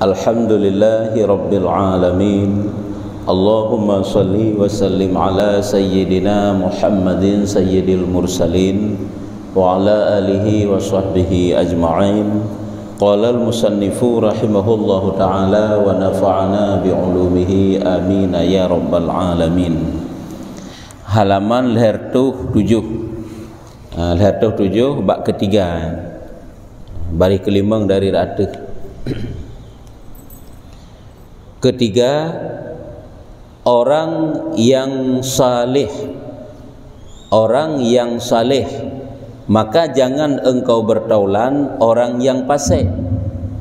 Alhamdulillahi Rabbil Alamin. Allahumma salli wa sallim ala Sayyidina Muhammadin Sayyidil Mursalin wa ala alihi wa sahbihi ajma'in. Qala al-musannifu rahimahullahu ta'ala wa nafa'ana bi'ulumihi amin ya Rabbal Alamin. Halaman Lertuh 7, Lertuh 7 bab ketiga, baris kelimang dari ratih. Ketiga, orang yang saleh, orang yang saleh, maka jangan engkau bertaulan orang yang fasik,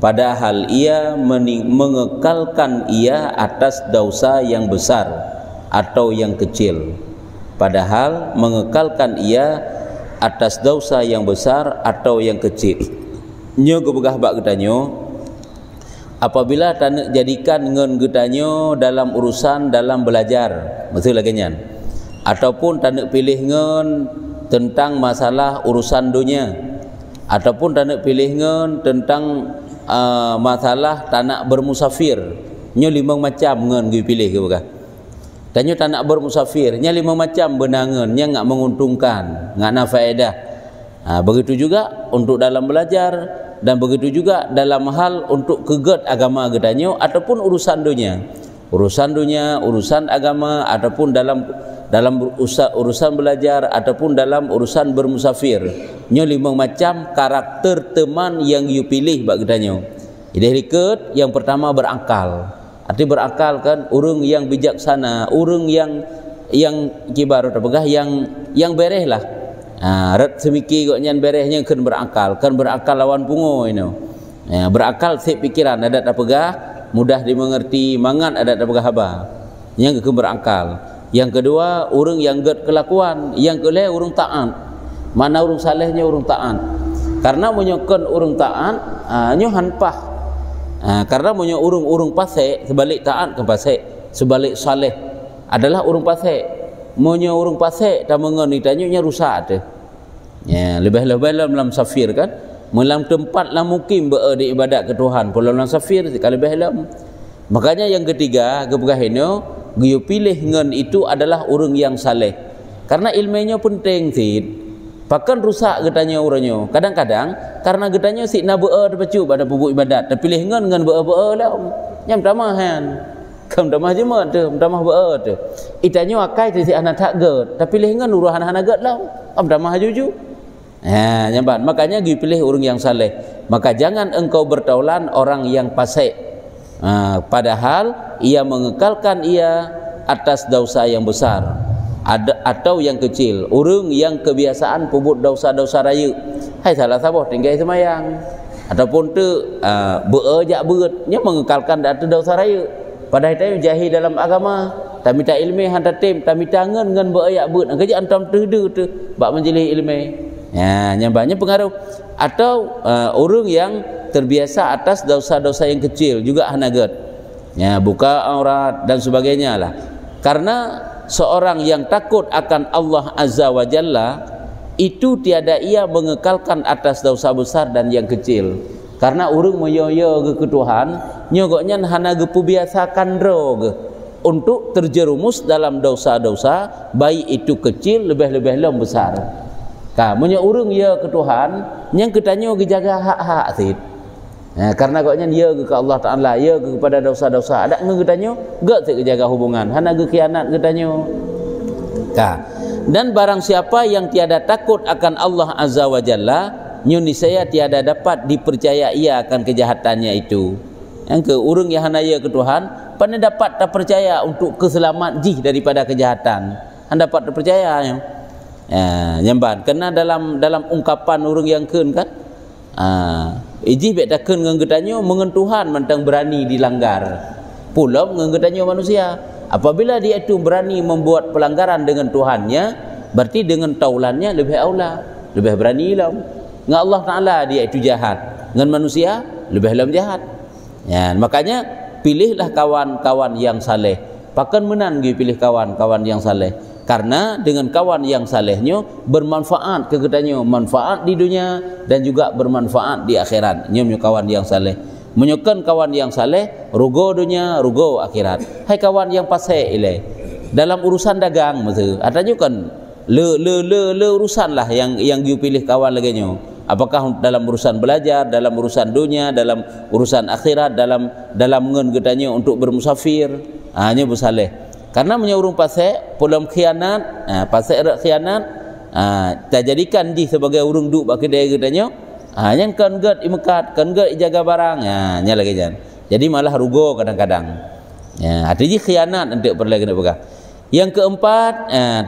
padahal ia mengekalkan ia atas dosa yang besar atau yang kecil, padahal mengekalkan ia atas dosa yang besar atau yang kecil. Nyo gebegah bak getanyo, apabila tak jadikan ngen getanyo dalam urusan dalam belajar, betul lagi nyan, ataupun tak pilih ngen tentang masalah urusan dunia, ataupun tak pilih ngen tentang masalah tak nak bermusafir. Nyo limang macam ngen gue pilih ke bukan? Tanyo tak nak bermusafir, nya limang macam benangan, nya ngak menguntungkan, ngak na faedah. Begitu juga untuk dalam belajar, dan begitu juga dalam hal untuk keget agama getanyo ataupun urusan dunia, urusan agama, ataupun dalam urusan belajar, ataupun dalam urusan bermusafir. Nyo limang macam karakter teman yang you pilih bak getanyo. Jadi liket yang pertama berakal. Arti berakal kan urang yang bijaksana, urang yang kibar atau yang bereh lah. Rat semiki kok nyan berehnya kan berakal lawan pungo ini. Berakal sik pikiran ada tak pegah, mudah dimengerti, mangan ada tak pegah haba. Yang ke berakal. Yang kedua, urang yang get kelakuan, yang keleh urang taat. Mana urang salehnya urang taat. Karena menyokon urang taat, nyo hanpah. Karena menyo urang pasek, sebalik taat ke pasek, sebalik saleh adalah urang pasek. Menyo urang pasek tak mengen ditanya nya rusak tu. Ya, lebih-lebih dalam safir kan, dalam tempat lah mukim berada ibadat ke Tuhan, dalam safir kalau lebih dalam. Makanya yang ketiga, gebegah ini, you pilih ngen itu adalah orang yang saleh. Karena ilmunya penting sih. Bahkan rusak getanya orangnya. Kadang-kadang karena getanya si na berada pacu pada pupuk ibadat, tapi pilih ngen berada lah. Yang pertama kan. Kam damah jemaat tu, damah berada tu. Itanya akai tu si anak tak get, tapi pilih ngen uruhan anak get lah. Am damah juju. Nyamban. Makanya you pilih orang yang saleh. Maka jangan engkau bertaulan orang yang fasik. Padahal ia mengekalkan ia atas dosa yang besar atau yang kecil. Orang yang kebiasaan pubut dosa-dosa raya. Hai salah saboh tinggal semayang. Ataupun tu beejak berat, nya mengekalkan atas dosa raya. Padahal itu jahil dalam agama. Tapi tak ilmu hantar tim, tapi tangan dengan beejak berat. Kerja antam terdu tu bak menjelih ilmu. Ya, nyambanya pengaruh. Atau orang yang terbiasa atas dosa-dosa yang kecil juga hanagat. Ya, buka aurat dan sebagainya lah. Karena seorang yang takut akan Allah Azza wa Jalla itu tiada ia mengekalkan atas dosa besar dan yang kecil. Karena orang moyo-yo ke Tuhan, nyogoknya hanaga biasakan rog untuk terjerumus dalam dosa-dosa, baik itu kecil lebih-lebih besar. Kamunya urang ya ke Tuhan, yang ketanyo jaga hak-hak sid. Karena koknya dia ke Allah Taala, ya kepada dosa-dosa. Ada ngegetanyo, gak sik jaga hubungan. Hana ge khianat getanyo. Dan barang siapa yang tiada takut akan Allah Azza wa Jalla, nyuni saya tiada dapat dipercaya ia akan kejahatannya itu. Yang ke urang yang hana ya ke Tuhan, pandai dapat tak percaya untuk keselamat jih daripada kejahatan. Hana dapat terpercaya. Nyamban kena dalam ungkapan orang yang kun kan, iji bet takun nggetanyo mengentuhan mentang berani dilanggar pula nggetanyo manusia. Apabila dia itu berani membuat pelanggaran dengan Tuhannya, berarti dengan taulannya lebih aula, lebih berani lah. Dengan Allah Taala dia itu jahat, dengan manusia lebih dalam jahat. Ya, makanya pilihlah kawan-kawan yang saleh. Pakan menan gi pilih kawan-kawan yang saleh. Karena dengan kawan yang salehnya bermanfaat kegetanyo, manfaat di dunia dan juga bermanfaat di akhirat. Nyomyo kawan yang saleh. Menyokan kawan yang saleh, rugo dunia, rugo akhirat. Hai kawan yang pasai ile. Dalam urusan dagang masa, adanya kan le urusan lah yang you pilih kawan lagi nyo. Apakah dalam urusan belajar, dalam urusan dunia, dalam urusan akhirat, dalam ngen gedanya untuk bermusafir, hanya bersaleh. Karena menyurung pasai, pulang khianat, pasai erat khianat, tak jadikan di sebagai urung duk bagi dia gedanya. Yang kan ged imekat, kan ged jaga barang, nya lagi jan. Jadi malah rugo kadang-kadang. Artinya khianat untuk perlu kena pegang. Yang keempat,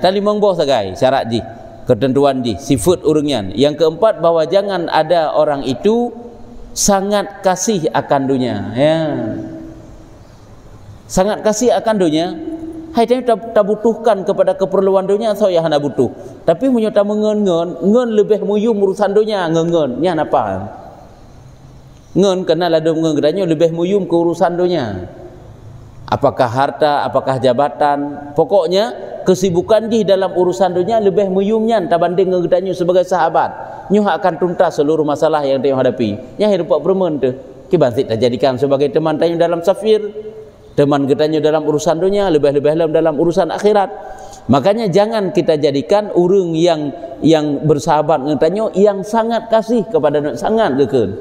tali mongboh sagai syarat ji, ketentuan ji, sifat urungnya. Yang keempat, bahwa jangan ada orang itu sangat kasih akan dunia, sangat kasih akan dunia. Hai tak butuhkan kepada keperluan dunia atau yang hana butuh. Tapi menyata ngen lebih muyum urusan dunia ngen nya apa? Ngen kena ladum ngen gedanya lebih muyum ke urusan dunia. Apakah harta, apakah jabatan, pokoknya kesibukan di dalam urusan dunia lebih muyumnya tabanding ngen gedanya sebagai sahabat. Nyu akan tuntas seluruh masalah yang dia hadapi. Nya hidup permen tu. Kibansit jadikan sebagai teman tanya dalam safir. Teman kitanya dalam urusan dunia, lebih-lebih dalam urusan akhirat. Makanya jangan kita jadikan orang yang bersahabat ngetanya yang sangat kasih kepada sangat gekun.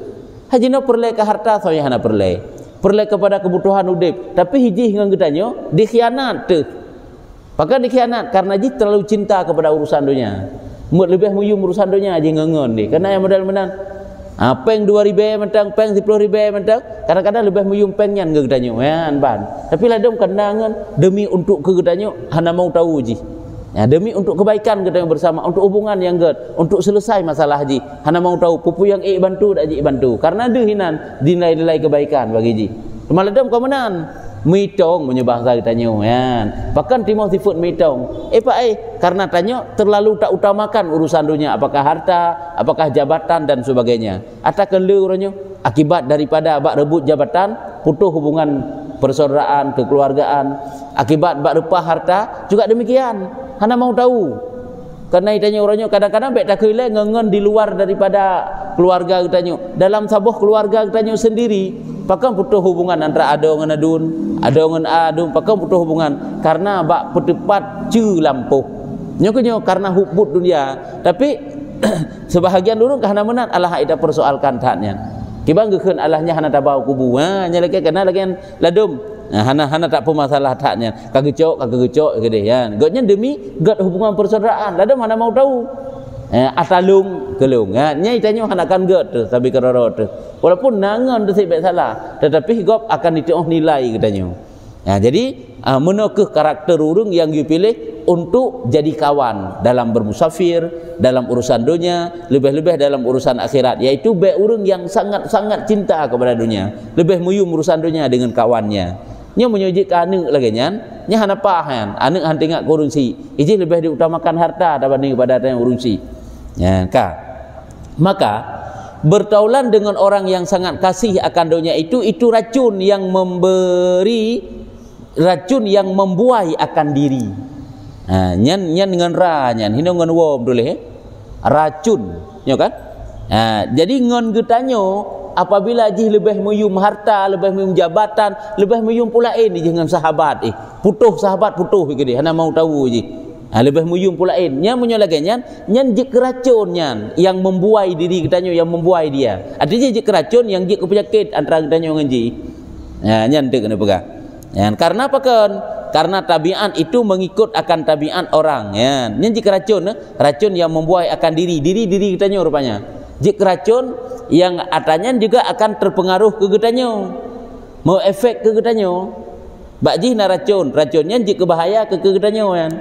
Hajina perle ke harta atau yang hana perle kepada kebutuhan udip. Tapi hiji ngan kitanya dikhianat tu. Pakai dikhianat karena ji terlalu cinta kepada urusan dunia. Lebih muyum urusan dunia aja ngengon ni. Karena yang modal-modal peng 2.000 mentang, peng 10.000 mentang, kadang-kadang lebih muyum pengnya ngegedanyo ban. Tapi lah dom kendangan demi untuk kegedanyo hana mau tahu ji. Demi untuk kebaikan gedanyo bersama, untuk hubungan yang untuk selesai masalah ji. Hana mau tahu pupu yang bantu dak ji bantu. Karena dehinan dinilai-nilai kebaikan bagi ji. Malah dom kemenan mitong menyebah saya tanya bahkan timah sifat mitong karena tanya terlalu tak utamakan urusan dunia, apakah harta, apakah jabatan dan sebagainya. Atakan leuranyo akibat daripada bak rebut jabatan putus hubungan persaudaraan kekeluargaan, akibat bak repah harta juga demikian. Hana mau tahu karena itanya orangnya kadang-kadang baik tak kira ngengen di luar daripada keluarga kitanya, dalam sabuh keluarga kitanya sendiri. Pakai putus hubungan antara ada dengan adun, pakai putus hubungan karena bak petepat cu lampu. Nyokonyo karena hubut dunia. Tapi sebahagian dulu kahana menat Allah ida persoalkan taknya. Kibang gekeun Allahnya hana tabau kubu. Nya lagi kena lagi ladum. Hana tak pemasalah taknya. Kagecok gede ya. Godnya demi god hubungan persaudaraan. Ladum hana mau tahu. Atalung kelung nya itanya hanakan god tu tapi keroro tu walaupun nangan tu sebab salah tetapi gop akan ditoh nilai katanya. Jadi menokeh karakter urang yang you pilih untuk jadi kawan dalam bermusafir, dalam urusan dunia, lebih-lebih dalam urusan akhirat, yaitu baik urang yang sangat-sangat cinta kepada dunia, lebih muyum urusan dunia dengan kawannya. Nya menyuji ka aneuk lagi nya hana pahan aneuk han tengok kurungsi iji lebih diutamakan harta dibanding pada yang urungsi. Maka bertaulan dengan orang yang sangat kasih akan dunia itu racun yang memberi, racun yang membuai akan diri. Nyan dengan ra nyan hino ngan wom dulu racun nyo kan. Jadi ngan getanyo apabila jih lebih muyum harta, lebih muyum jabatan, lebih muyum pula ini dengan sahabat putuh sahabat putuh gede hana mau tahu ji. Lebih muyum pula nya munyo lagi nyan jik racun nyan yang membuai diri kita yang membuai dia. Artinya jik racun yang jik penyakit antara kita ngan ji. Nyan tu kena pegang. Karena apa kan? Karena tabiat itu mengikut akan tabiat orang. Nyan jik racun yang membuai akan diri kita rupanya. Jik racun yang atanya juga akan terpengaruh ke getanyo, mau efek ke getanyo. Bakji na racunnya jika bahaya ke getanyo kan.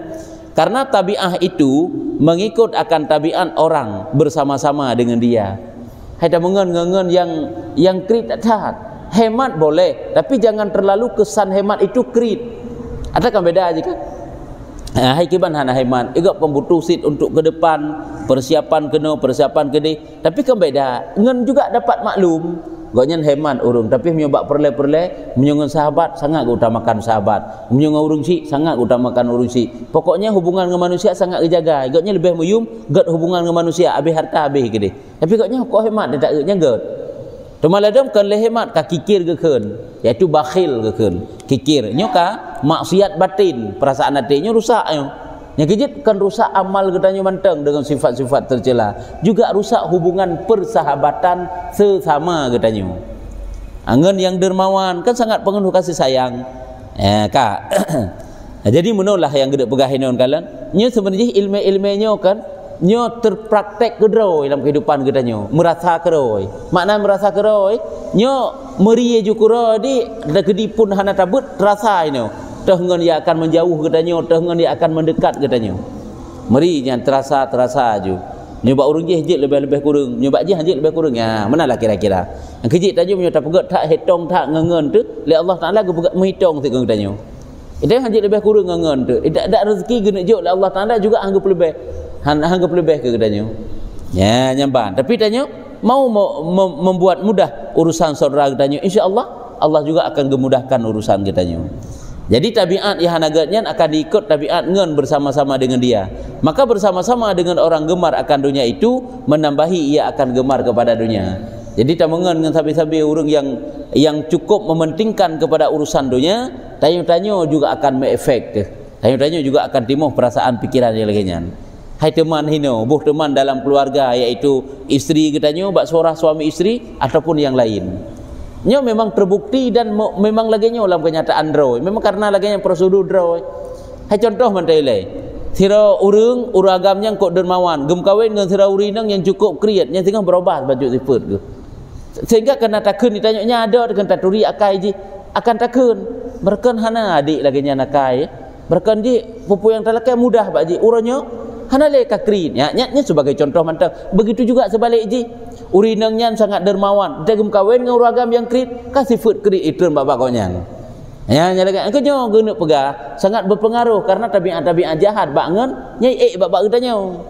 Karena tabiat itu mengikut akan tabiat orang bersama-sama dengan dia. Ada mengen yang krit tak hemat boleh, tapi jangan terlalu kesan hemat itu krit. Ada kan beda aja kan? Hai kiban hana hemat, igak pembutuh sit untuk ke depan, persiapan kene, tapi kan beda. Ngen juga dapat maklum. Gaknya hemat urung, tapi menyobak perle menyongon sahabat sangat utamakan sahabat, menyongon urung si sangat utamakan urung si. Pokoknya hubungan dengan manusia sangat dijaga. Gaknya lebih muyum gat hubungan dengan manusia, habis harta habis gede. Tapi gaknya kok hemat dia tak gaknya gat. Temaladam kan lehemat ka kikir ke keun, iaitu bakhil ke keun. Kikir nyo ka maksiat batin, perasaan hatinya rusak nyo. Nya kejit kan rusak amal getanyo manteng dengan sifat-sifat tercela. Juga rusak hubungan persahabatan sesama getanyo. Angen yang dermawan kan sangat penuh kasih sayang. Kak. Jadi menulah yang gede pegahin on kalian. Nyo sebenarnya ilmu-ilmunya kan nyo terpraktek kedroi dalam kehidupan kita nyo, merasa keroi. Makna merasa keroi, nyo meriye jukuro di dagedi pun hana tabut terasa nyo. Tehungan dia akan menjauh kita nyo, tehungan dia akan mendekat kita nyo. Meri nya terasa ju. Nyoba urung je hijit lebih kurang, nyoba je hijit lebih kurang. Ya, manalah kira-kira. Yang kejit tajo nyo tak pegat tak hitong tak ngengen tu, le Allah Taala gepegat menghitung sikang kita nyo. Itu hijit lebih kurang ngengen tu. Tidak rezeki guna jo le Allah Taala juga anggap lebih. Anggap lebih ke kedanyo. Ya, nyamban. Tapi tanyo mau membuat mudah urusan saudara kedanyo, insya-Allah Allah juga akan memudahkan urusan kedanyo. Jadi tabiat yang hanagatnya akan diikut tabiat ngen bersama-sama dengan dia. Maka bersama-sama dengan orang gemar akan dunia itu menambahi ia akan gemar kepada dunia. Jadi tamangan dengan sabi-sabi orang yang cukup mementingkan kepada urusan dunia, tanyo-tanyo juga akan mengefek. Tanyo-tanyo juga akan timbul perasaan pikiran yang lainnya. Hai teman hino, buh teman dalam keluarga, iaitu isteri ketanyo, bak seorang suami isteri ataupun yang lain. Nyo memang terbukti dan memang lagi nyo dalam kenyataan droi. Memang karena lagi yang prosedur droi. Hai contoh mantai sira urang agamnya kok dermawan, gem kawin dengan sira urinang yang cukup kriat, yang tengah berubah baju sifat tu. Sehingga kena takun ditanya nya ada dengan taturi akai ji, akan takun. Berkan hana adik lagi nya nakai. Berkan ji pupu yang talakai mudah bak ji uranyo hana le kakrin ya nya sebagai contoh mantap. Begitu juga sebalik ji urinangnya sangat dermawan dagem kawin dengan uragam yang krit kasih sifat krit itu bapak konyan ya nyalakan kenyo guna pegah sangat berpengaruh karena tabiat-tabiat jahat bangen nyai bapak getanyo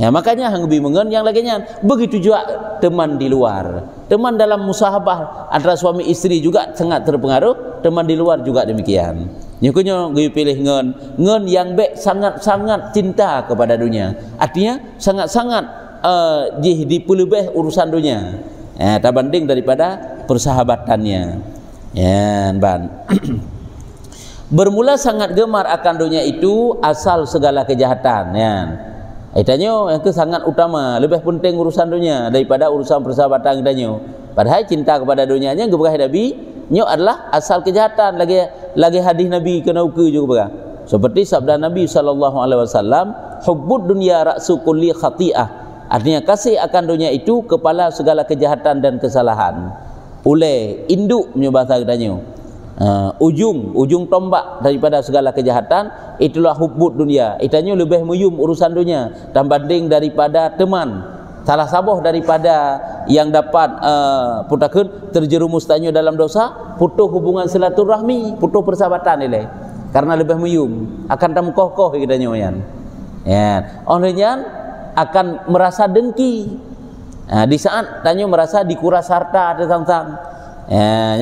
ya. Makanya hang bi mengen yang laginya. Begitu juga teman di luar, teman dalam musahabah antara suami istri juga sangat terpengaruh, teman di luar juga demikian. Nyukunyo gue pilih ngen yang baik sangat-sangat cinta kepada dunia. Artinya sangat-sangat dipelebih urusan dunia. Tak banding daripada persahabatannya. Ya, ban. Bermula sangat gemar akan dunia itu asal segala kejahatan. Ya. Itanyo yang sangat utama, lebih penting urusan dunia daripada urusan persahabatan itanyo. Padahal cinta kepada dunianya gebegah Nabi nyo adalah asal kejahatan. Lagi hadis Nabi kena ukur juga seperti sabda Nabi SAW, hubbud dunya ra'su kulli khati'ah. Artinya kasih akan dunia itu kepala segala kejahatan dan kesalahan. Oleh induk nyo bahasa katanya ujung tombak daripada segala kejahatan itulah hubbud dunya. Itanya lebih meyum urusan dunia dan banding daripada teman. Salah sabuh daripada yang dapat putakun terjerumus tanyo dalam dosa, putus hubungan silaturahmi, putus persahabatan ile. Karena lebih meyum akan tamkoh-koh kitanya yan. Ya, olehnya akan merasa dengki. Di saat tanyo merasa dikuras harta sang-sang.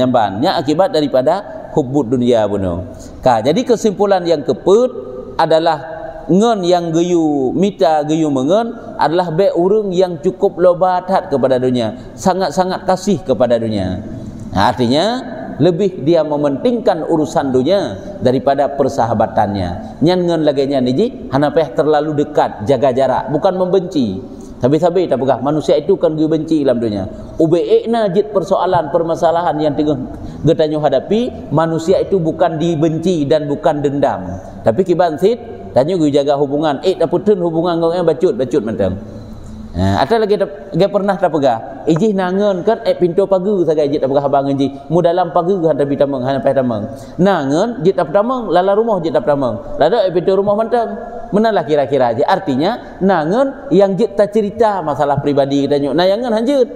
Nyambannya akibat daripada hubbud dunia bunuh. Jadi kesimpulan yang keput adalah ngen yang geyu mita geyu mengen adalah be urang yang cukup loba hat kepada dunia, sangat-sangat kasih kepada dunia. Artinya lebih dia mementingkan urusan dunia daripada persahabatannya. Nyan ngen laganya niji hana payah terlalu dekat, jaga jarak, bukan membenci. Tapi tak pegah manusia itu kan geyu benci dalam dunia. Ube'na jit persoalan permasalahan yang tengah getanyo hadapi, manusia itu bukan dibenci dan bukan dendam. Tapi kiban sit tanyo gue jaga hubungan, daputun hubungan kau yang bacut mantang. Ada lagi dia pernah tak pegah. Ijih nangen kan pintu pagu saja ijih tak pegah abang ijih. Mu dalam pagu han tapi tamang han pai tamang. Nangen jit tak tamang, lala rumah jit tak tamang. Lada pintu rumah mantang. Menalah kira-kira aja. Artinya nangen yang jit tak cerita masalah pribadi tanyo. Nayangan hanjut.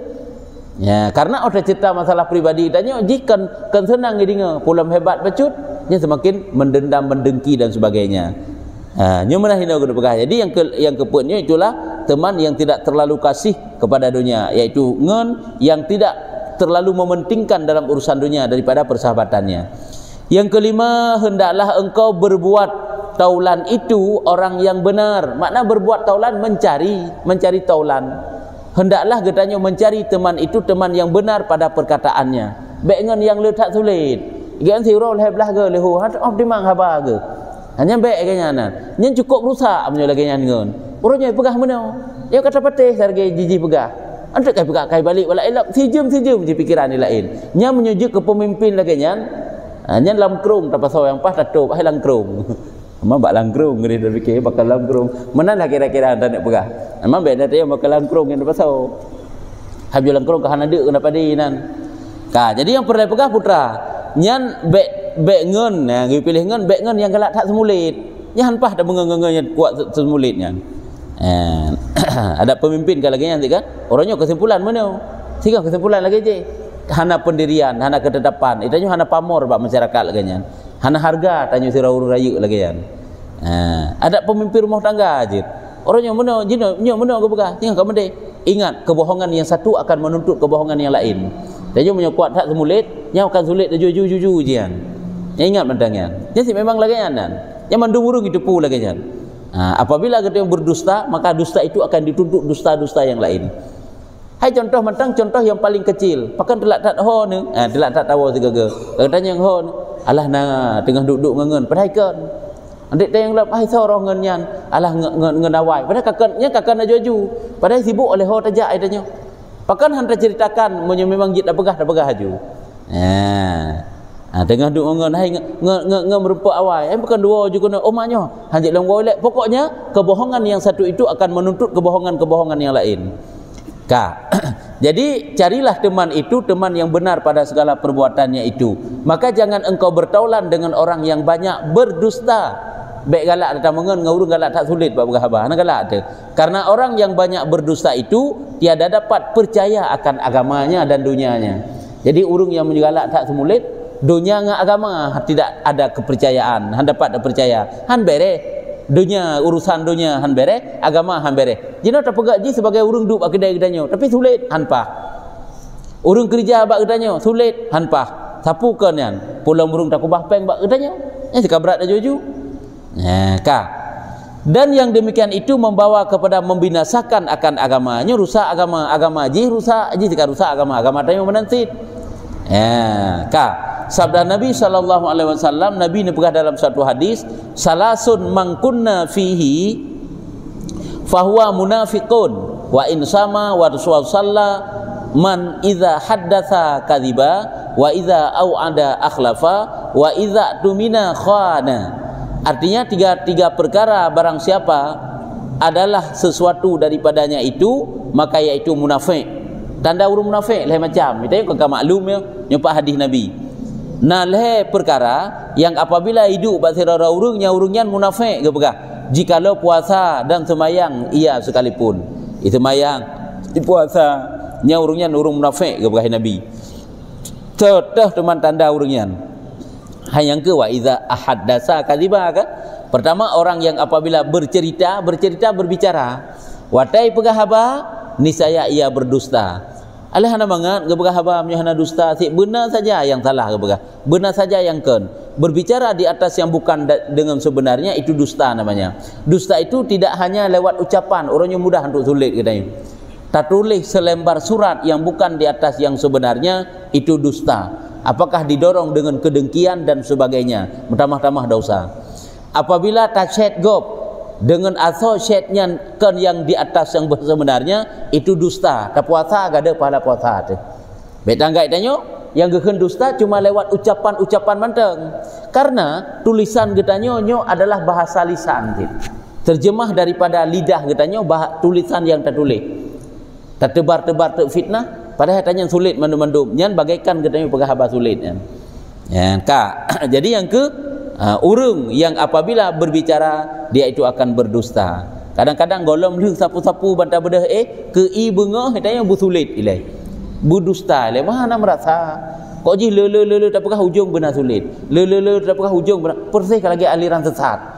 Ya, karena ada cerita masalah pribadi tanyo jikan kan senang ngidinga pulam hebat bacut, nya semakin mendendam, mendengki dan sebagainya. Nyumana hina guna pegah. Jadi yang keputnya itulah teman yang tidak terlalu kasih kepada dunia, yaitu ngen yang tidak terlalu mementingkan dalam urusan dunia daripada persahabatannya. Yang kelima, hendaklah engkau berbuat taulan itu orang yang benar. Makna berbuat taulan mencari taulan. hendaklah katanya mencari teman itu teman yang benar pada perkataannya. Baik ngan yang letak sulit. Gian siro leh belah ke lehu hat of dimang haba ke. Hanya baik kanya nan. Nyen cukup rusak punya lagi ngan. Urutnya pegah mana? Ya kata patih sarge jiji pegah. Antuk kai pegah kai balik wala elok sijum je pikiran ni lain. Nya menyujuk ke pemimpin lagi nyan. Nyan lamkrung tapasau yang pas tatup ai langkrung. Ama bak langkrung ngeri dah fikir bakal langkrung. Mana lah kira-kira anda nak pegah. Ama beda dia bakal langkrung yang tapasau. Habis langkrung ke hana deuk kena padi nan. Ka jadi yang pernah pegah putra. Nyan bek ngen nah pilih ngen bek ngen yang galak tak semulit. Nya hanpah dah mengengen yang kuat semulitnya. Ada pemimpin kalau lagi nanti kan orangnya kesimpulan mana? Tiga kesimpulan lagi je. Hana pendirian, hana ketetapan. Itanya hana pamor bak masyarakat lagi nya. Hana harga tanya sira urus rayu lagi kan. Ada pemimpin rumah tangga aje. Orangnya mana? Jino mana ke bekah? Tengah kamu deh. Ingat kebohongan yang satu akan menuntut kebohongan yang lain. Dia punya kuat tak semulit, yang akan sulit juju jian. Yang ingat mandangnya. Jadi memang lagi kan. Yang mandung urung itu pu lagi kan. Apabila kita berdusta, maka dusta itu akan dituntut dusta-dusta yang lain. Hai contoh mentang contoh yang paling kecil. Pakan telak tak ho ni. Telak tak tahu tiga-tiga. Katanya yang ho ni. Alah tengah duduk ngengen padahal kan. Adik tayang lap ai soroh ngenyan. Alah ngenawai. Padahal kakaknya jaju. Padahal sibuk oleh ho tajak aitanya. Pakan hantar ceritakan memang jit dah pegah haju. Tengah duk ngen hai merempak awal. Bukan dua juga nak omanya. Hanjit long golek. Pokoknya kebohongan yang satu itu akan menuntut kebohongan yang lain. Jadi carilah teman itu teman yang benar pada segala perbuatannya itu. Maka jangan engkau bertaulan dengan orang yang banyak berdusta. Baik galak datang mengen ngurung galak tak sulit bab berkhabar. Ana galak tu. Karena orang yang banyak berdusta itu tiada dapat percaya akan agamanya dan dunianya. Jadi urung yang mengalak tak semulit dunia dengan agama tidak ada kepercayaan. Han dapat percaya. Han bere dunia urusan dunia han bere, agama han bere. Jino tak pegaji sebagai urung duk bak kedai-kedainya, tapi sulit han pah. Urung kerja bak kedainya, sulit han pah. Sapukan yan. Pulang urung tak kubah peng bak kedainya. Nya sekabrat dah juju. Dan yang demikian itu membawa kepada membinasakan akan agamanya, rusak agama ji rusak ji jika rusak agama tanya menantit. Sabda Nabi sallallahu alaihi wasallam, Nabi ni pegah dalam satu hadis, salasun mangkunna fihi fahuwa munafiqun wa in sama wa salla man idza haddatsa kadhiba wa idza au'ada akhlafa wa idza tumina khana. Artinya tiga perkara barang siapa adalah sesuatu daripadanya itu, maka iaitu munafik. Tanda urung munafik leh macam kita kau maklum ya nyapa hadis Nabi. Nah leh perkara yang apabila hidup bak sirara urungnya munafik ke begah. Jikalau puasa dan semayang ia sekalipun. Itu semayang, puasa nya urungnya urung munafik ke begah Nabi. Teteh teman tanda urungnya. Yang ke wa iza ahaddasa kadhiba kan. Pertama orang yang apabila bercerita berbicara. Watai pegahaba niscaya ia berdusta. Alih hana mangat ke pegahaba hana dusta, si benar saja yang salah ke pegah. Benar saja yang ken. Berbicara di atas yang bukan dengan sebenarnya itu dusta namanya. Dusta itu tidak hanya lewat ucapan, orangnya mudah untuk sulit katanya. Tak tulis selembar surat yang bukan di atas yang sebenarnya itu dusta. Apakah didorong dengan kedengkian dan sebagainya, tamah-tamah dosa. Apabila tak chat gop dengan associate-nya kan yang di atas yang sebenarnya itu dusta. Tak puasa gak ada pahala puasa tu. Betanggai tanya yang geken dusta cuma lewat ucapan-ucapan manteng. Karena tulisan getanyo adalah bahasa lisan. Terjemah daripada lidah getanyo tulisan yang tertulis. Tertebar-tebar fitnah. Padahal tanya sulit mandum-mandum. Nyan bagaikan katanya pegahaba sulit kan. Jadi yang ke urung yang apabila berbicara dia itu akan berdusta. Kadang-kadang golom lu sapu-sapu bantah bedah ke i bengah katanya bersulit ilai. Berdusta ilai mana merasa. Kok ji le tak pegah hujung benar sulit. Le tak pegah hujung benar. Persis lagi aliran sesat.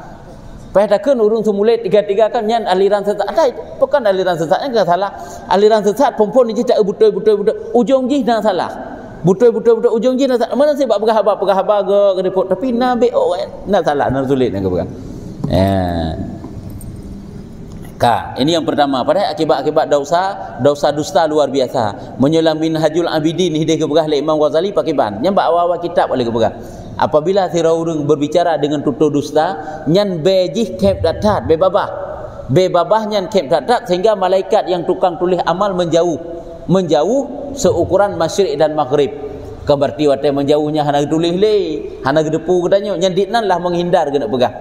Pahitakan urung semulit tiga-tiga kan nyan aliran sesat. Ada bukan aliran sesatnya enggak salah. Aliran sesat pompon ni cak betul ujung ji dah salah. Betul ujung ji dah salah. Mana sih bab pegahaba ke report tapi nabi nak salah nak sulit nak pegah. Ini yang pertama. Pada akibat-akibat dosa dusta luar biasa. Menyulam Minhajul Abidin hidayah kepegah oleh Imam Ghazali pakai ban. Nyambak awal-awal kitab boleh kepegah. Apabila orang berbicara dengan tutur dusta, nyan bejih kep datat bebabah nyan kep datat sehingga malaikat yang tukang tulis amal menjauh seukuran masyrik dan maghrib. Keberti wate menjauhnya hana tulis le, hana gedepu katanya nyan ditnan lah menghindar kena pegah.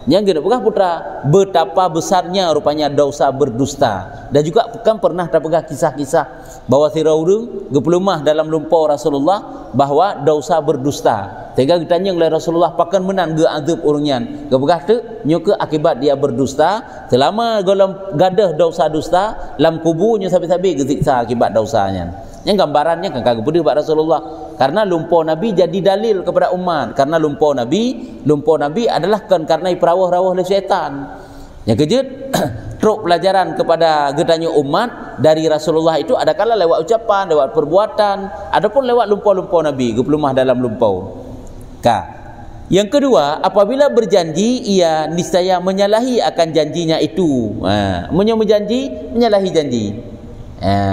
Yang kena pegah putra, betapa besarnya rupanya dosa berdusta. Dan juga kan pernah terpegah kisah-kisah bahawa Firaun gepelemah dalam lumpur Rasulullah bahawa dosa berdusta. Sehingga ditanya oleh Rasulullah pakan menan ge azab urunyan. Gepegah tu nyoke akibat dia berdusta, selama golong gadah dosa dusta, lam kuburnya sabi-sabi gesiksa akibat dosanya. Yang gambarannya kan kagak pedih buat Rasulullah. Karena lumpur Nabi jadi dalil kepada umat. Karena lumpur Nabi adalah kan karena perawah-rawah oleh syaitan. Yang kejut truk pelajaran kepada getanya umat dari Rasulullah itu adakala lewat ucapan, lewat perbuatan, adapun lewat lumpur-lumpur Nabi, gepelemah dalam lumpur. Yang kedua, apabila berjanji ia niscaya menyalahi akan janjinya itu. Menjanji menyalahi janji.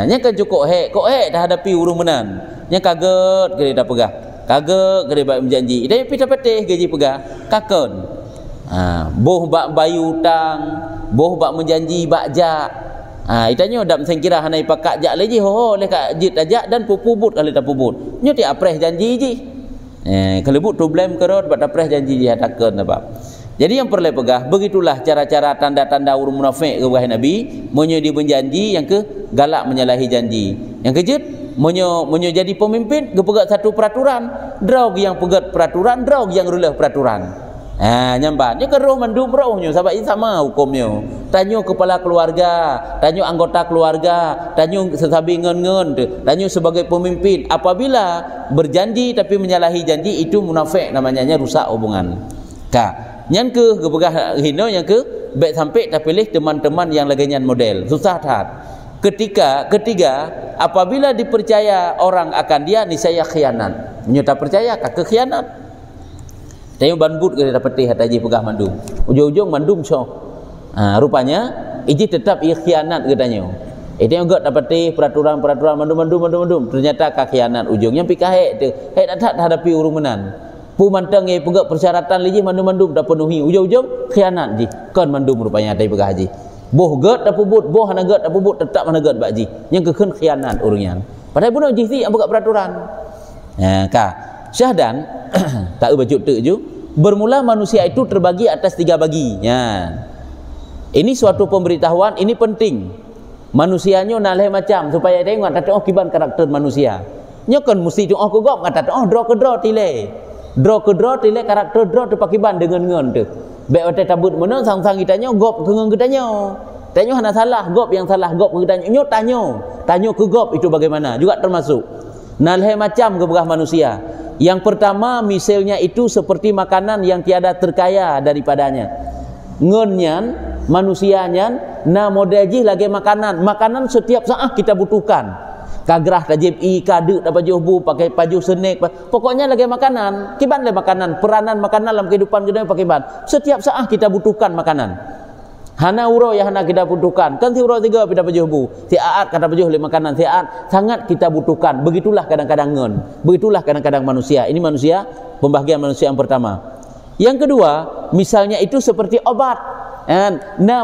Nya kan cukup kok dah hadapi urung menan. Nya kaget ke dah pegah. Kaget ke dia berjanji. Dia pita petih gaji pegah. Kakon. Boh bak bayu utang, boh bak menjanji bak jak. Itanya dak sen kira hanai pakak jak leji ho le kak jit ajak dan pupubut kali tak puput. Nya ti apreh janji ji. Kalau but problem kerot bak apreh janji ji hadakan apa. Jadi yang perlu pegah, begitulah cara-cara tanda-tanda orang munafik kepada Nabi, menyo dia berjanji, yang ke galak menyalahi janji. Yang kejut, menyo jadi pemimpin, gepegat satu peraturan, draug yang pegat peraturan, draug yang rulah peraturan. Nyambat, nya ke roh mandum rohnya, sebab ini sama hukumnya. Tanyo kepala keluarga, tanyo anggota keluarga, tanyo sesabi ngen-ngen, tanyo sebagai pemimpin. Apabila berjanji tapi menyalahi janji, itu munafik namanya, rusak hubungan. Yang ke gepegah hino, yang ke baik sampai tak pilih teman-teman yang lagian model susah tat. Ketiga, apabila dipercaya orang akan dia niscaya khianat. Menyuta percaya kak khianat. Tanya banbut ke dapati hataji pegah mandum. Ujung-ujung mandum so. Rupanya iji tetap ia khianat katanya. Itu yang gak dapati peraturan mandum. Ternyata kak khianat ujungnya pikah tak hadapi urumenan. Pu mantang pegak persyaratan lagi mandum dah penuhi ujung-ujung khianat ji kan mandum rupanya tai pegah haji boh gat dah pubut boh hana gat dah pubut tetap hana gat bakji yang keken khianat urangnya padahal bunuh ji si pegak peraturan syahdan tak bajuk tu ju bermula manusia itu terbagi atas 3 bagi ini suatu pemberitahuan ini penting manusianya nalih macam supaya tengok tak kiban karakter manusia nya kan mesti tu aku gop kata draw ke draw tile karakter draw tu pakiban dengan ngon tu. Baik otak tabut mana sang-sang kitanya gop ke ngon kitanya. Tanya hana salah gop yang salah gop ke kitanya. Nyo tanyo ke gop itu bagaimana? Juga termasuk. Nalhe macam keberah manusia. Yang pertama misalnya itu seperti makanan yang tiada terkaya daripadanya. Ngonyan manusianya na modeji lagi makanan setiap saat kita butuhkan. Kagrah tajib kaduk dapat jubu pakai baju senek pokoknya lagi makanan kiban le makanan peranan makanan dalam kehidupan kita pakai ban setiap saat kita butuhkan makanan hana uro ya hana kita butuhkan kan si uro 3 pindah baju bu si aat kata baju le makanan si aat sangat kita butuhkan begitulah kadang-kadang begitulah kadang-kadang manusia ini manusia pembagian manusia yang pertama yang kedua misalnya itu seperti obat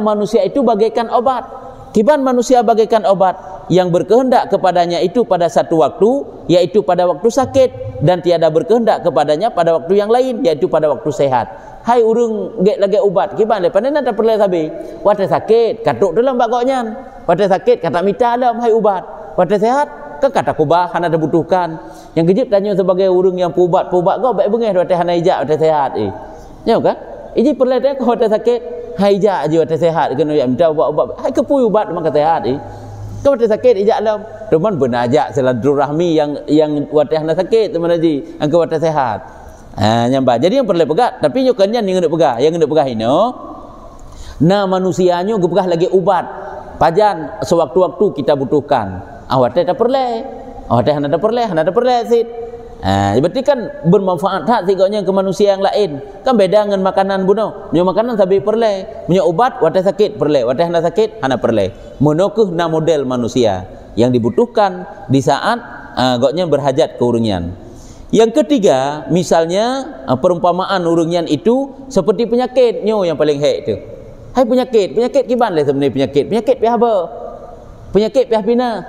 manusia itu bagaikan obat kiban manusia bagaikan obat yang berkehendak kepadanya itu pada satu waktu yaitu pada waktu sakit dan tiada berkehendak kepadanya pada waktu yang lain yaitu pada waktu sehat. Hai urung get lagi ubat kiban le pandai nak perlu sabi. Wate sakit katuk dalam bagoknya. Wate sakit kata mita dalam hai ubat. Wate sehat kan kata kubah hana ada butuhkan. Yang kejip tanya sebagai urung yang pubat kau baik bengeh wate hana ijak wate sehat Ya kan? Ini perlu dia kau wate sakit hai ijak aja wate sehat kena minta ubat. Hai kepui ubat maka sehat Kau ada sakit ijak alam. Teman benajak silaturahmi yang watih nak sakit teman haji. Angkau watih sehat. Nyambah. Jadi yang perlu pegat. Tapi nyokannya yang hendak pegah. Yang hendak pegah ini. Manusianya pegah lagi ubat. Pajan sewaktu-waktu kita butuhkan. Watih tak perlu. Watih hana tak perlu. Hana tak perlu sit. Berarti kan bermanfaat tak tiganya ke manusia yang lain. Kan beda dengan makanan buno. Punya makanan tapi perle, punya obat wadah sakit perle, wadah hana sakit hana perle. Monokuh na model manusia yang dibutuhkan di saat goknya berhajat ke urungian. Yang ketiga, misalnya perumpamaan urungian itu seperti penyakit nyo yang paling hek itu. Hai penyakit kiban lah sebenarnya penyakit pihak apa? Penyakit pihak bina.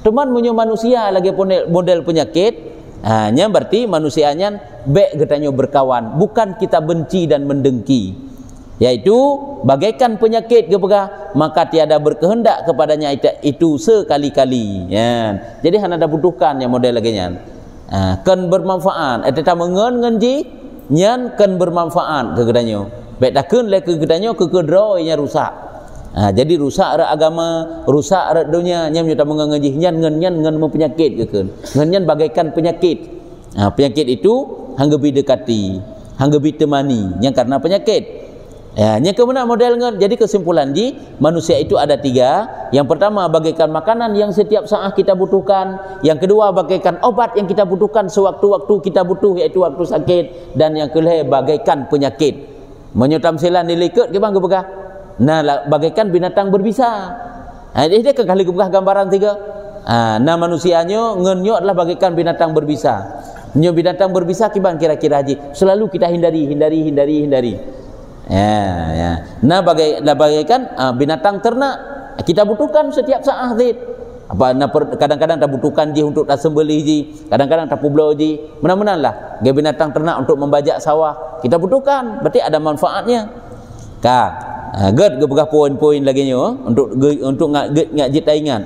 Teman punya manusia lagi model penyakit. Hanya berarti manusianya baik katanya berkawan, bukan kita benci dan mendengki, yaitu bagaikan penyakit kepegah, maka tiada berkehendak kepadanya itu sekali-kali ya. Jadi hanya ada butuhkan yang model lagi nya kan bermanfaat eta mengen ngenji nyan kan bermanfaat ke katanya baik takun le ke katanya ke kedroinya rusak. Jadi rusak ara agama, rusak ara dunia, nyam nyata mengengaji nyan ngen penyakit ke kan. Ngen bagaikan penyakit. Penyakit itu hanggebi dekati, hanggebi temani, yang karena penyakit. Yang kemana model ngen. Jadi kesimpulan di manusia itu ada tiga. Yang pertama bagaikan makanan yang setiap saat kita butuhkan. Yang kedua bagaikan obat yang kita butuhkan sewaktu-waktu kita butuh, yaitu waktu sakit. Dan yang kedua bagaikan penyakit. Menyutam silan dilikut ke bang kebegah. Nah, bagaikan binatang berbisa. Dia kekali kebegah gambaran tiga. Nah manusianya ngenyo adalah bagaikan binatang berbisa. Nyo binatang berbisa kibang kira-kira haji. Selalu kita hindari. Ya. Nah bagaikan binatang ternak kita butuhkan setiap saat. Kadang-kadang tak butuhkan ji untuk tak sembelih ji, kadang-kadang tak publau ji. Mana-mana lah. Gaya binatang ternak untuk membajak sawah kita butuhkan. Berarti ada manfaatnya. Ged gebegah poin-poin lagi nyo untuk ngajit taingan.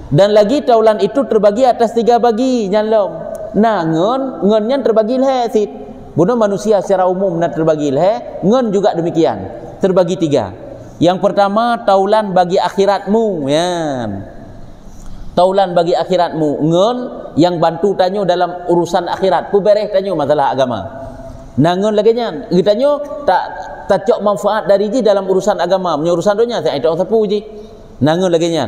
Dan lagi taulan itu terbagi atas tiga bagi nyalom. Nah ngen terbagi leh sit. Bunuh manusia secara umum nak terbagi leh, ngen juga demikian. Terbagi tiga. Yang pertama taulan bagi akhiratmu ya. Taulan bagi akhiratmu, ngen yang bantu tanyo dalam urusan akhirat, pubereh tanyo masalah agama. Nangun lagi nya, kitanya tak cok manfaat dari ji dalam urusan agama, punya urusan dunia saya itu sapu ji. Nangun lagi nya.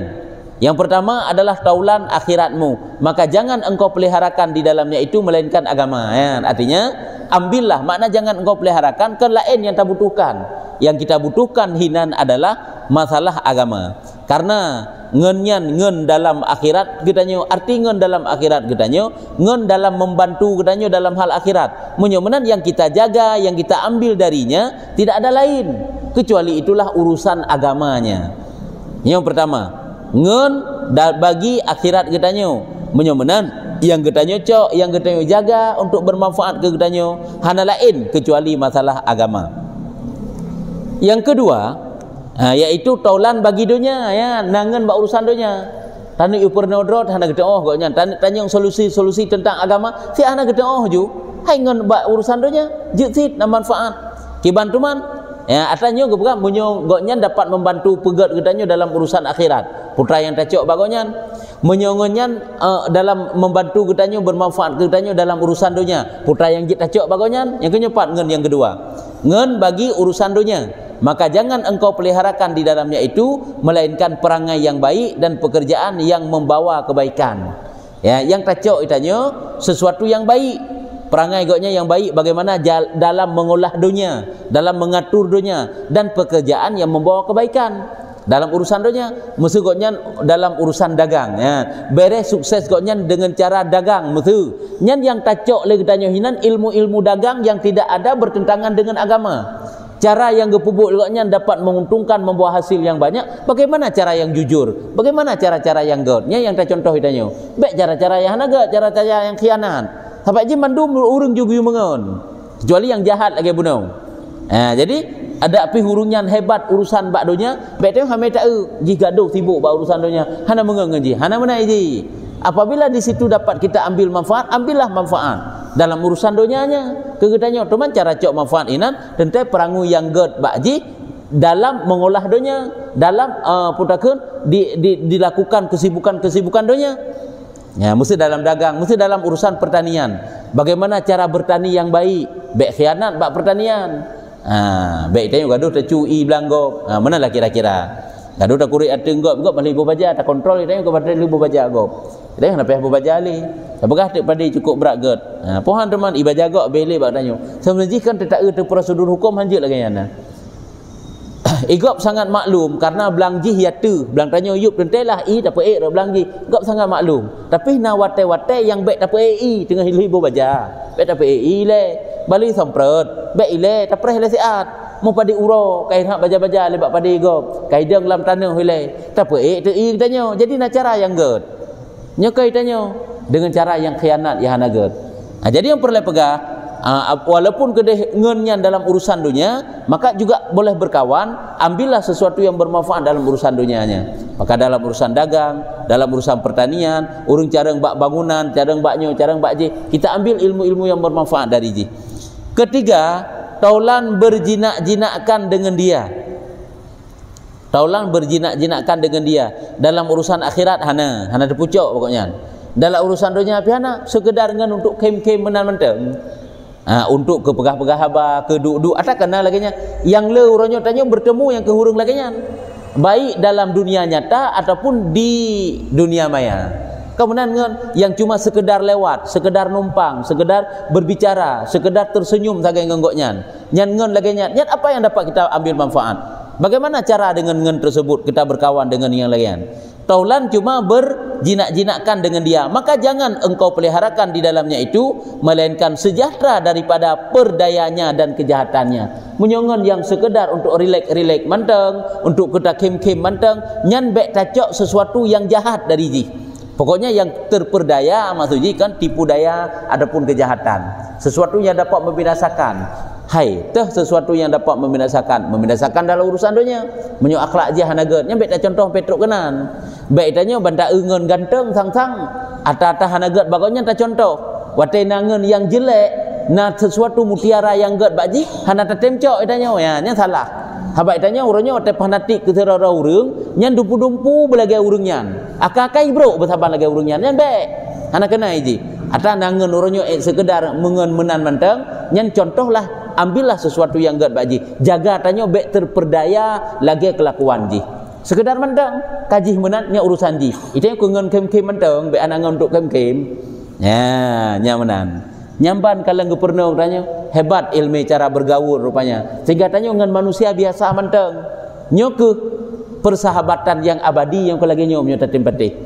Yang pertama adalah taulan akhiratmu, maka jangan engkau peliharakan di dalamnya itu melainkan agama. Ya. Artinya ambillah, makna jangan engkau peliharakan ke lain yang tak butuhkan. Yang kita butuhkan hinan adalah masalah agama. Karena ngen dalam akhirat kitanya, arti ngen dalam akhirat kitanya, ngen dalam membantu kitanya dalam hal akhirat. Menyomenan yang kita jaga, yang kita ambil darinya tidak ada lain kecuali itulah urusan agamanya. Yang pertama, ngen bagi akhirat kitanya. Menyomenan yang kitanya cok, yang kitanya jaga untuk bermanfaat ke kitanya hana lain kecuali masalah agama. Yang kedua, yaitu taulan bagi dunia ya, nangan bak urusan dunia. Tanya upernodrot hana kita goknya tanya solusi tentang agama si hana kita ju hai ngan bak urusan dunia jitsit na manfaat kibantuman ya atanya gebuka munyo goknya dapat membantu pegat kitanya dalam urusan akhirat. Putra yang tacok bagoknya menyongonyan dalam membantu kitanya bermanfaat kitanya dalam urusan dunia. Putra yang jit tacok bagoknya yang kenyepat ngan yang kedua ngan bagi urusan dunia. Maka jangan engkau peliharakan di dalamnya itu melainkan perangai yang baik dan pekerjaan yang membawa kebaikan. Ya, yang tacok itanya sesuatu yang baik. Perangai goknya yang baik bagaimana dalam mengolah dunia, dalam mengatur dunia dan pekerjaan yang membawa kebaikan. Dalam urusan dunia, mesti goknya dalam urusan dagang ya. Beres sukses goknya dengan cara dagang mesti. Nyan yang tacok le kitanya hinan ilmu-ilmu dagang yang tidak ada bertentangan dengan agama. Cara yang gepubuk goknya dapat menguntungkan, membawa hasil yang banyak. Bagaimana cara yang jujur? Bagaimana cara-cara yang godnya yang tak contoh itanya? Baik cara-cara yang naga, cara-cara yang khianat. Sampai je mandum urung juga mengon. Kecuali yang jahat lagi bunuh. Jadi ada api hurungan hebat urusan bak dunia. Baik tengok kami tak jika gaduh sibuk bak urusan dunia. Hana mengon ji, hana menai ji. Apabila di situ dapat kita ambil manfaat, ambillah manfaat dalam urusan dunianya. Kegetanya teman cara cok manfaat inan tentu perangu yang ged bakji dalam mengolah dunia, dalam putakeun dilakukan kesibukan dunia. Ya, mesti dalam dagang, mesti dalam urusan pertanian. Bagaimana cara bertani yang baik? Baik khianat bak pertanian. Baik tanya gaduh tercui belanggo. Manalah kira-kira. Gaduh tak kurik ada enggak balik ibu baca tak kontrol dia ke pada ibu baca gop. Dia nak payah ibu baca ali. Apakah tak pada cukup berat gad. Pohan teman ibu baca gop beli bak tanya. Sebenarnya kan tak ada prosedur hukum hanjut lagi yana. Igop sangat maklum karena belang jih ya tu. Belang tanya yup tentelah tak apa belang jih. Igop sangat maklum. Tapi na wate-wate yang baik tak apa tengah ibu baca. Baik tak apa le. Bali samprot. Baik le tak preh le siat. Mu pada uro kai nak baca-baca lebak pada igop kai deng dalam tanah hilai tak apa tu tanya jadi nak cara yang ged nyokai tanya dengan cara yang khianat yang hana ged. Jadi yang perlu pegang walaupun kedeh ngenyan dalam urusan dunia maka juga boleh berkawan, ambillah sesuatu yang bermanfaat dalam urusan dunianya. Maka dalam urusan dagang, dalam urusan pertanian, urung carang bak bangunan, carang baknyo, carang bak ji, kita ambil ilmu-ilmu yang bermanfaat dari ji. Ketiga, taulan berjinak-jinakkan dengan dia. Taulan berjinak-jinakkan dengan dia dalam urusan akhirat hana terpucuk pokoknya. Dalam urusan dunia piana sekedar dengan untuk kem-kem menang-mentang. Untuk ke pegah-pegah haba, ke duk-duk ada kena laginya. Yang le uronyo tanya bertemu yang ke hurung laginya. Baik dalam dunia nyata ataupun di dunia maya. Kemudian yang cuma sekedar lewat, sekedar numpang, sekedar berbicara, sekedar tersenyum saja ngenggoknya. Nyan lagi nyat apa yang dapat kita ambil manfaat? Bagaimana cara dengan tersebut kita berkawan dengan yang lain? Taulan cuma berjinak-jinakkan dengan dia. Maka jangan engkau peliharakan di dalamnya itu melainkan sejahtera daripada perdayanya dan kejahatannya. Menyongon yang sekedar untuk relax manteng, untuk kita kem-kem manteng, nyan bek tacok sesuatu yang jahat dari ji. Pokoknya yang terperdaya maksudnya kan tipu daya adapun kejahatan. Sesuatu yang dapat membinasakan. Hai, sesuatu yang dapat membinasakan dalam urusan dunia. Menyo akhlak je hanaget. Yang baik contoh Petruk kenan. Baik tanya banta engen ganteng sang-sang. Ata-ata hanaget bagusnya tak contoh. Watai nangen yang jelek, na sesuatu mutiara yang ged baji hana tatemcok tanya ya, nya salah. Habai tanya urangnya watai fanatik ke terara urang, nyan dumpu-dumpu belagai urangnya. Akakai bro bersabar lagi urangnya, nyan baik. Hana kena iji. Ata nangen urangnya sekedar mengen menan manteng, nyan contohlah ambillah sesuatu yang gad baji. Jaga tanya baik terperdaya lagi kelakuan ji. Sekedar manteng, kajih menatnya urusan ji. Itu yang kungen kem-kem manteng, baik anangan untuk kem-kem. Ya, nyamanan. Nyamban kalau gubernur tanya hebat ilmu cara bergaul rupanya sehingga tanya dengan manusia biasa manteng nyoke persahabatan yang abadi yang lagi nyom nyota tempatih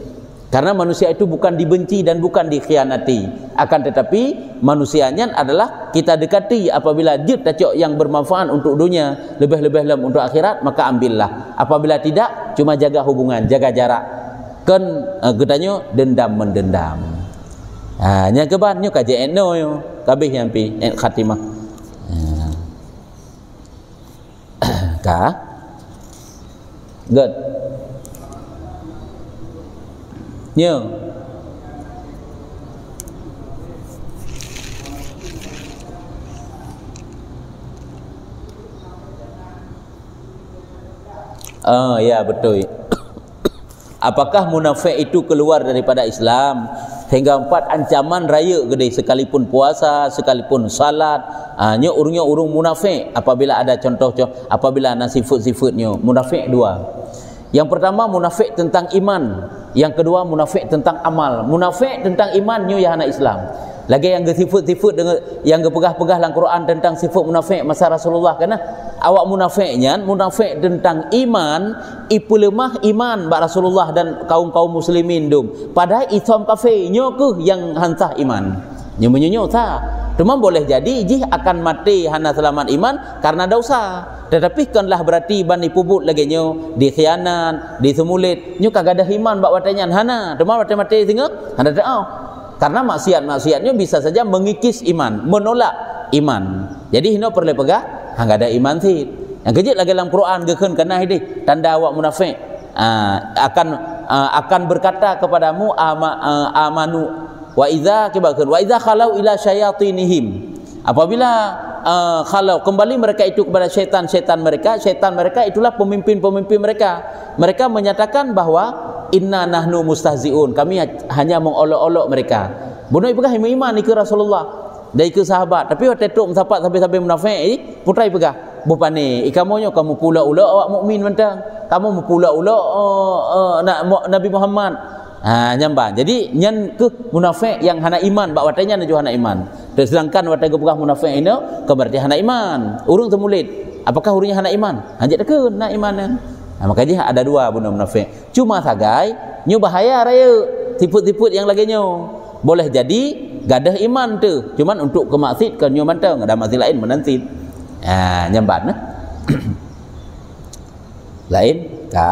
karena manusia itu bukan dibenci dan bukan dikhianati akan tetapi manusianya adalah kita dekati apabila dia tacok yang bermanfaat untuk dunia lebih-lebih dalam untuk akhirat maka ambillah apabila tidak cuma jaga hubungan jaga jarak kan katanya dendam mendendam. Nya keban nyo kaje eno yo kabeh yang pi khatimah. Ka good. Nyo ya betul. Apakah munafik itu keluar daripada Islam? Sehingga 4 ancaman raya gede sekalipun puasa, sekalipun salat. Nya urung munafik apabila ada contoh apabila ada sifat-sifatnya. Munafik 2. Yang pertama munafik tentang iman, yang kedua munafik tentang amal. Munafik tentang iman nyo ya anak Islam. Lagi yang sifat-sifat dengan yang pegah-pegah dalam Quran tentang sifat munafik masa Rasulullah kena awak munafiknya munafik tentang iman ipu lemah iman bak Rasulullah dan kaum-kaum muslimin dum padahal Islam kafir nyo ke yang hansah iman nyo menyo sa cuma boleh jadi jih akan mati hana selamat iman karena dosa tetapi kanlah berarti bani pubut lagi nyo dikhianat disemulit nyo kagak ada iman bak watanya hana cuma mati singa hana tahu karena maksiat-maksiatnya bisa saja mengikis iman menolak iman jadi hino perlu pegah enggak ada iman sih. Yang kejut lagi dalam Quran geken kena ini tanda awak munafik akan berkata kepadamu amanu wa idza khalau ila syayatinihim apabila khalau kembali mereka itu kepada syaitan mereka itulah pemimpin mereka menyatakan bahwa inna nahnu mustahziun kami hanya mengolok-olok mereka bunuh pegah iman ni ke Rasulullah dari ke sahabat tapi waktu itu sampai munafik putrai pegah bupane ikamonyo kamu pula ula awak mukmin mentang kamu pula ula Nabi Muhammad nyamban jadi nyen ke munafik yang hana iman bak watanya naju hana iman sedangkan watai gebegah munafik ini ke berarti hana iman urung temulit apakah urungnya hana iman anjat dekeun na imanan makanya ada dua benda munafik cuma sagai nyu bahaya raya tiput-tiput yang laginya boleh jadi gadah iman tu cuman untuk kemaksud kan nyu mantang ada maksud lain menanti nyamban lain ka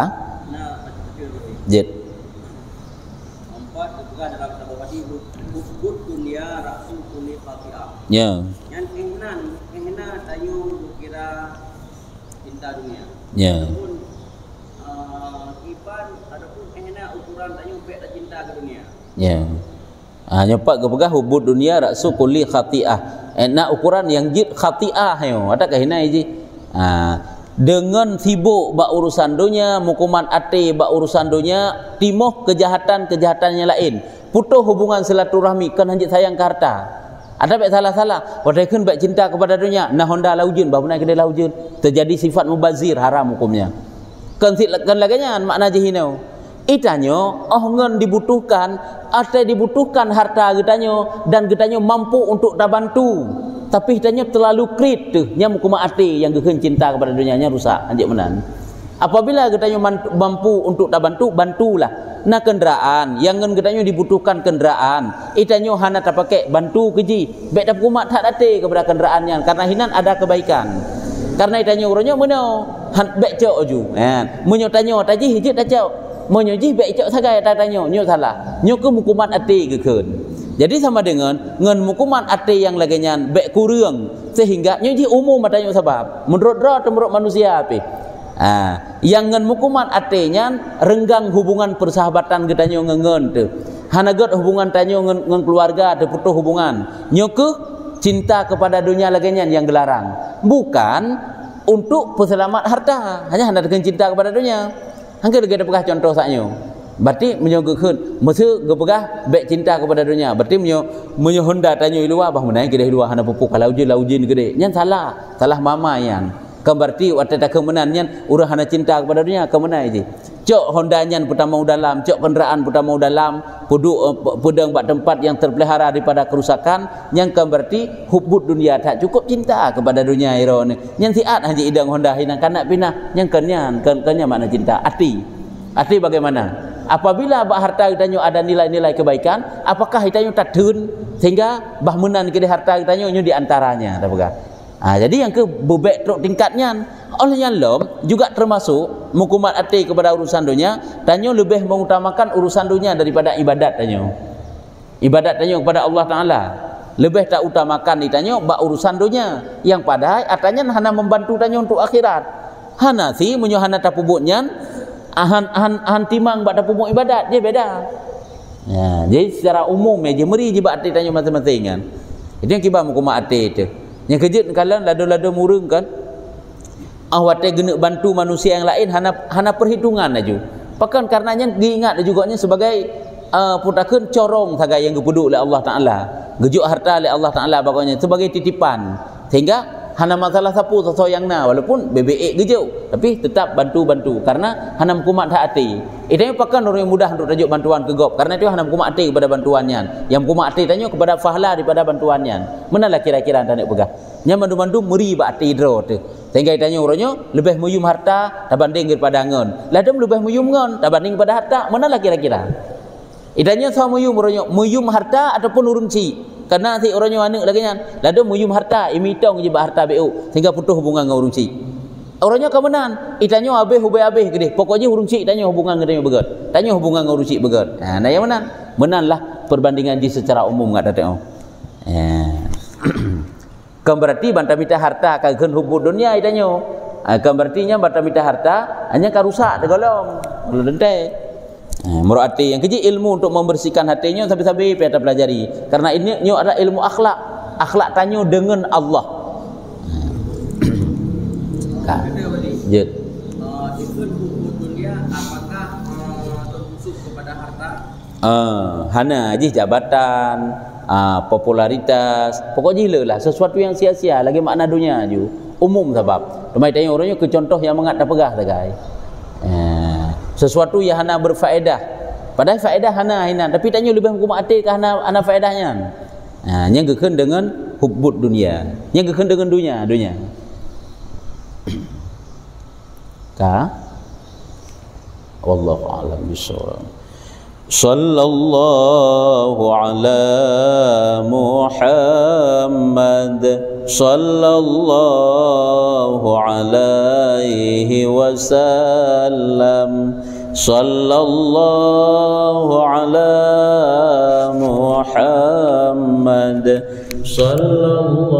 jet empat juga dalam sabab hati hubud dunia rasul kuni khati'ah ya yang ingnan tayu kira cinta dunia ya adapun iban adapun ingnan ukuran tayu bek cinta ke dunia ya nyepak kepegah hubud dunia rasul kuli khati'ah nak ukuran yang jid khati'ah yo ada kahina ji dengan sibuk bak urusan dunia mukuman ate bak urusan dunia timoh kejahatan-kejahatannya lain putus hubungan silaturahmi kan hanjit sayang ke harta ada baik salah-salah wadaikun baik cinta kepada dunia nah honda laujun bah benar kedai laujun terjadi sifat mubazir haram hukumnya kan laganya makna jihinau itanyo ngen dibutuhkan ate dibutuhkan harta getanyo dan getanyo mampu untuk tak bantu tapi hitanya terlalu krit tu nya mukuma ati yang gekeun cinta kepada dunianya rusak anjek menan apabila getanyo mampu untuk tak bantu bantulah na kenderaan yang ngen getanyo dibutuhkan kenderaan itanyo hana tak pakai bantu keji bek tak kumat tak ate kepada kenderaannya karena hinan ada kebaikan karena itanyo uronyo meno han bek cok ju menyo tanyo taji hijit tak cok menyo ji bek cok sagai tak tanyo nyo salah nyo ke mukumat ati gekeun jadi sama dengan ngen mukuman ate yang laginya bek kurang sehingga nyuji umum matanya sebab menurut roh atau menurut manusia api yang ngen mukuman atenya renggang hubungan persahabatan getanyo ngengen tu hanagot hubungan tanyo ngen keluarga ada putus hubungan nyoke cinta kepada dunia laginya yang gelarang bukan untuk perselamat harta hanya hendak dengan cinta kepada dunia hangga ada pegah contoh saknyo berarti menyogekeun mesti gepegah baik cinta kepada dunia berarti menyo honda tanyo luar bah menai gede luar hana pupuk kalau laujin gede nyan salah mama yang kan berarti waktu tak kemenan nyan urang hana cinta kepada dunia kemenai ji cok honda nyan pertama dalam cok kenderaan pertama dalam pudang bak tempat yang terpelihara daripada kerusakan yang kan berarti hubud dunia tak cukup cinta kepada dunia iro ni nyan siat haji idang honda hinang kanak pinah yang kenyan mana cinta ati bagaimana apabila bak harta hitanyo ada nilai-nilai kebaikan apakah hitanyo tak tun sehingga bah menan ke harta hitanyo di antaranya jadi yang ke bebek truk tingkatnya oleh yang lom juga termasuk mukumat ati kepada urusan dunia tanyo lebih mengutamakan urusan dunia daripada ibadat tanyo kepada Allah Taala lebih tak utamakan hitanyo bak urusan dunia yang padahal atanya hana membantu tanyo untuk akhirat hana si menyo hana tapubutnya han timang bak dapur ibadat dia beda jadi secara umum je meri je bak ati tanya masing-masing kan itu yang kibar mukumah ati tu yang kejut kalian lado-lado murung kan awate gena bantu manusia yang lain hana perhitungan aju pakan karenanya diingat juganya sebagai putakeun corong sagai yang gepuduk oleh Allah Taala gejuk harta oleh Allah Taala pokoknya sebagai titipan sehingga hana masalah sapu sesoyangna walaupun BBE gejuk tapi tetap bantu karena hana kumat hati itu pakan orang yang mudah untuk tajuk bantuan ke gop karena itu hana kumat hati kepada bantuannya yang kumat hati tanya kepada fahla daripada bantuannya manalah kira-kira anda nak pegah nya bantu meri bak hati dro tu sehingga tanya orangnya lebih muyum harta dabanding daripada ngon ladem lebih muyum ngon dabanding pada harta manalah kira-kira idanya sama muyum harta ataupun urung ci karena si orangnya anak lagi kan lalu muyum harta imitong je harta BU sehingga putus hubungan dengan urung cik orangnya kemenan itanyo habis gede pokoknya urung cik tanya hubungan dengan begat tanya hubungan dengan urung cik begat nah yang menanlah perbandingan di secara umum enggak ada kan berarti bantamita harta kagen hubud dunia itanyo kan berartinya bantamita harta hanya karusak tegolong lu dentai Merati yang keji ilmu untuk membersihkan hatinya sampai-sampai kita pelajari karena ini adalah ilmu akhlak tanyo dengan Allah Jid dunia apakah terusuk kepada harta hana aja jabatan popularitas pokoknya lah sesuatu yang sia-sia lagi makna dunia ju umum sebab. Domai tanya orangnya ke contoh yang mengat dah pegah tagai. Sesuatu yang hana berfaedah. Padahal faedah hana hinan, tapi tanya lebih hukum ati ke hana faedahnya. Yang gekeun dengan hubbud dunia. Yang gekeun dengan dunia. Ka? Wallahu a'lam bishawab. Sallallahu ala Muhammad sallallahu alaihi wasallam. Sallallahu ala Muhammad sallallahu